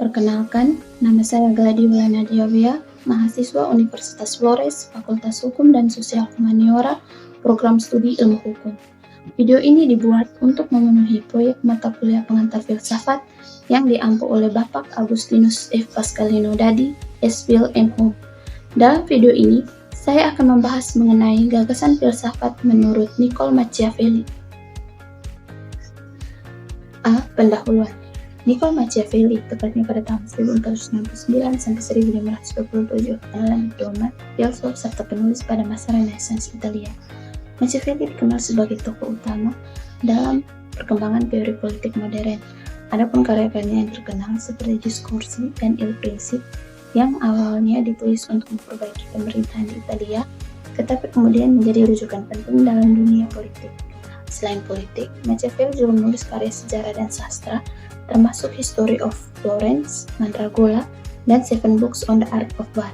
Perkenalkan, nama saya Gladiola Nadiawia, mahasiswa Universitas Flores, Fakultas Hukum dan Sosial Humaniora, Program Studi Ilmu Hukum. Video ini dibuat untuk memenuhi proyek mata kuliah pengantar filsafat yang diampu oleh Bapak Agustinus F. Pascalino Dadi, S.Phil M.Hum. Dalam video ini, saya akan membahas mengenai gagasan filsafat menurut Niccolò Machiavelli. Pendahuluan. Niccolò Machiavelli, tepatnya pada tahun 1469 sampai 1527, adalah diplomat, filsuf, serta penulis pada masa Renaissance Italia. Machiavelli dikenal sebagai tokoh utama dalam perkembangan teori politik modern. Adapun karya-karyanya yang terkenal seperti Discorsi dan Il Principe yang awalnya ditulis untuk memperbaiki pemerintahan di Italia, tetapi kemudian menjadi rujukan penting dalam dunia politik. Selain politik, Machiavelli juga menulis karya sejarah dan sastra, termasuk History of Florence, Mandragola, dan Seven Books on the Art of War.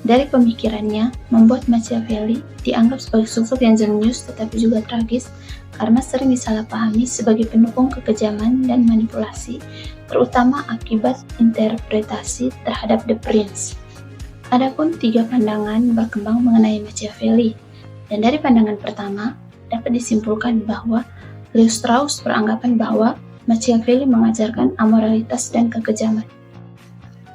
Dari pemikirannya, membuat Machiavelli dianggap sebagai sosok yang jenius tetapi juga tragis karena sering disalahpahami sebagai pendukung kekejaman dan manipulasi, terutama akibat interpretasi terhadap The Prince. Adapun 3 pandangan berkembang mengenai Machiavelli, dan dari pandangan pertama dapat disimpulkan bahwa Leo Strauss beranggapan bahwa Machiavelli mengajarkan amoralitas dan kekejaman.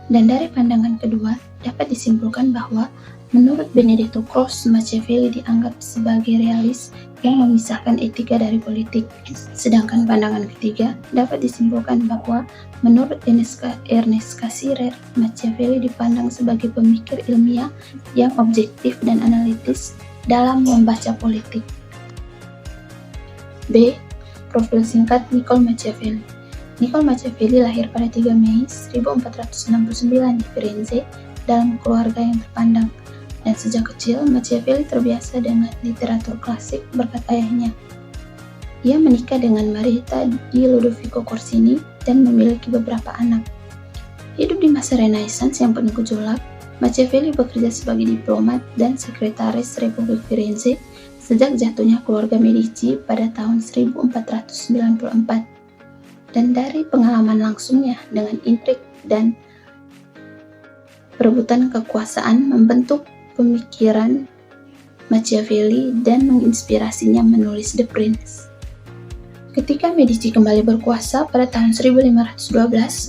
Dan dari pandangan kedua, dapat disimpulkan bahwa menurut Benedetto Croce, Machiavelli dianggap sebagai realis yang memisahkan etika dari politik. Sedangkan pandangan ketiga, dapat disimpulkan bahwa menurut Ernest Cassirer, Machiavelli dipandang sebagai pemikir ilmiah yang objektif dan analitis dalam membaca politik. B. Profil singkat Niccolò Machiavelli. Niccolò Machiavelli lahir pada 3 Mei 1469 di Firenze dalam keluarga yang terpandang, dan sejak kecil Machiavelli terbiasa dengan literatur klasik berkat ayahnya. Ia menikah dengan Marietta di Lodovico Corsini dan memiliki beberapa anak. Hidup di masa Renaissance yang penuh gejolak, Machiavelli bekerja sebagai diplomat dan sekretaris Republik Firenze sejak jatuhnya keluarga Medici pada tahun 1494. Dan dari pengalaman langsungnya dengan intrik dan perebutan kekuasaan membentuk pemikiran Machiavelli dan menginspirasinya menulis The Prince. Ketika Medici kembali berkuasa pada tahun 1512,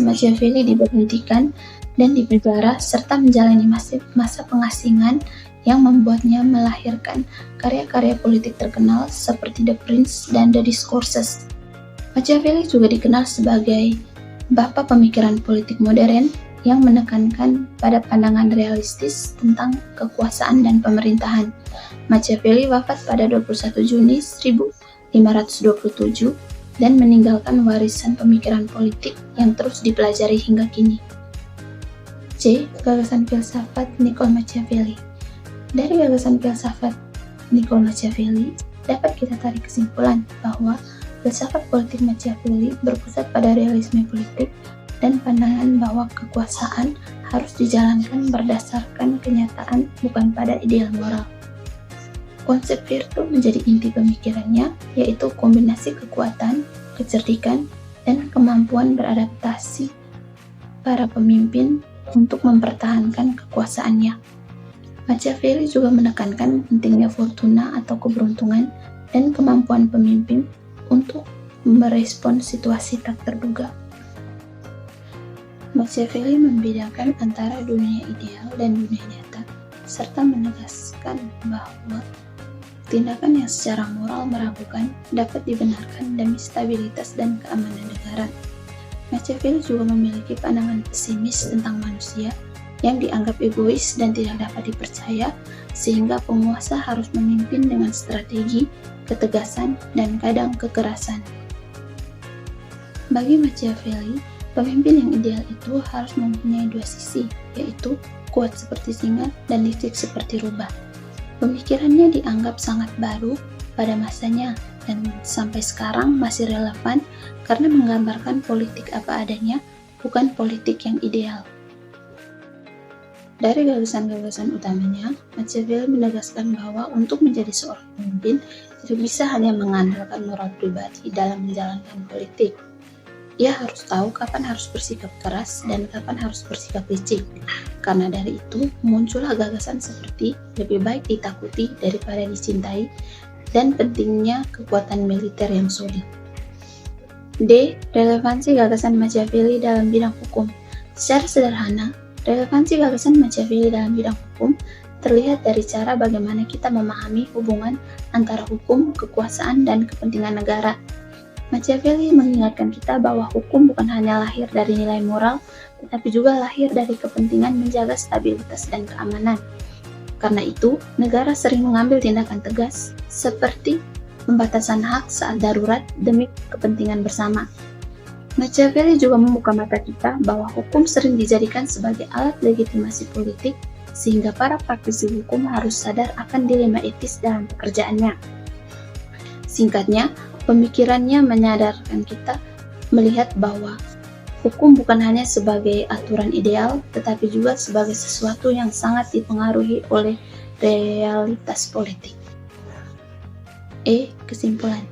Machiavelli diberhentikan dan dipenjara serta menjalani masa pengasingan yang membuatnya melahirkan karya-karya politik terkenal seperti The Prince dan The Discourses. Machiavelli juga dikenal sebagai bapak pemikiran politik modern yang menekankan pada pandangan realistis tentang kekuasaan dan pemerintahan. Machiavelli wafat pada 21 Juni 1527 dan meninggalkan warisan pemikiran politik yang terus dipelajari hingga kini. C. Gagasan filsafat Niccolò Machiavelli. Dari gagasan filsafat Niccolò Machiavelli, dapat kita tarik kesimpulan bahwa filsafat politik Machiavelli berpusat pada realisme politik dan pandangan bahwa kekuasaan harus dijalankan berdasarkan kenyataan, bukan pada ideal moral. Konsep virtu menjadi inti pemikirannya, yaitu kombinasi kekuatan, kecerdikan, dan kemampuan beradaptasi para pemimpin untuk mempertahankan kekuasaannya. Machiavelli juga menekankan pentingnya fortuna atau keberuntungan dan kemampuan pemimpin untuk merespon situasi tak terduga. Machiavelli membedakan antara dunia ideal dan dunia nyata, serta menegaskan bahwa tindakan yang secara moral meragukan dapat dibenarkan demi stabilitas dan keamanan negara. Machiavelli juga memiliki pandangan pesimis tentang manusia yang dianggap egois dan tidak dapat dipercaya, sehingga penguasa harus memimpin dengan strategi, ketegasan, dan kadang kekerasan. Bagi Machiavelli, pemimpin yang ideal itu harus mempunyai 2 sisi, yaitu kuat seperti singa dan licik seperti rubah. Pemikirannya dianggap sangat baru pada masanya dan sampai sekarang masih relevan karena menggambarkan politik apa adanya, bukan politik yang ideal. Dari gagasan-gagasan utamanya, Machiavelli menegaskan bahwa untuk menjadi seorang pemimpin tidak bisa hanya mengandalkan moral pribadi dalam menjalankan politik. Ia harus tahu kapan harus bersikap keras dan kapan harus bersikap licik. Karena dari itu, muncullah gagasan seperti lebih baik ditakuti daripada dicintai dan pentingnya kekuatan militer yang solid. D. Relevansi gagasan Machiavelli dalam bidang hukum. Secara sederhana, relevansi gagasan Machiavelli dalam bidang hukum terlihat dari cara bagaimana kita memahami hubungan antara hukum, kekuasaan, dan kepentingan negara. Machiavelli mengingatkan kita bahwa hukum bukan hanya lahir dari nilai moral, tetapi juga lahir dari kepentingan menjaga stabilitas dan keamanan. Karena itu, negara sering mengambil tindakan tegas, seperti pembatasan hak saat darurat demi kepentingan bersama. Machiavelli juga membuka mata kita bahwa hukum sering dijadikan sebagai alat legitimasi politik, sehingga para praktisi hukum harus sadar akan dilema etis dalam pekerjaannya. Singkatnya, pemikirannya menyadarkan kita melihat bahwa hukum bukan hanya sebagai aturan ideal, tetapi juga sebagai sesuatu yang sangat dipengaruhi oleh realitas politik. Kesimpulan.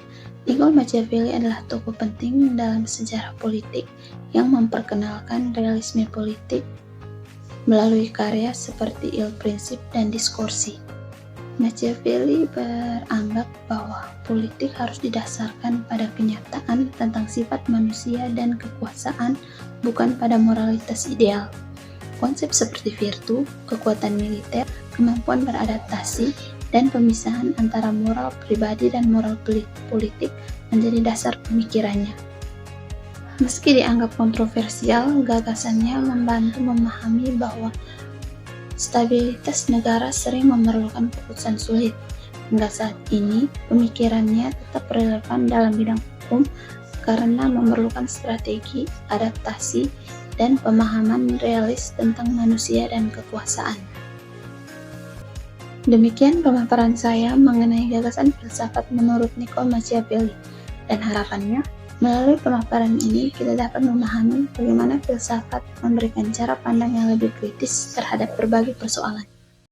Niccolo Machiavelli adalah tokoh penting dalam sejarah politik yang memperkenalkan realisme politik melalui karya seperti Il Principe dan Discorsi. Machiavelli beranggap bahwa politik harus didasarkan pada kenyataan tentang sifat manusia dan kekuasaan, bukan pada moralitas ideal. Konsep seperti virtu, kekuatan militer, kemampuan beradaptasi, dan pemisahan antara moral pribadi dan moral politik menjadi dasar pemikirannya. Meski dianggap kontroversial, gagasannya membantu memahami bahwa stabilitas negara sering memerlukan keputusan sulit. Hingga saat ini, pemikirannya tetap relevan dalam bidang hukum karena memerlukan strategi, adaptasi, dan pemahaman realis tentang manusia dan kekuasaan. Demikian pemaparan saya mengenai gagasan filsafat menurut Niccolo Machiavelli, dan harapannya melalui pemaparan ini kita dapat memahami bagaimana filsafat memberikan cara pandang yang lebih kritis terhadap berbagai persoalan.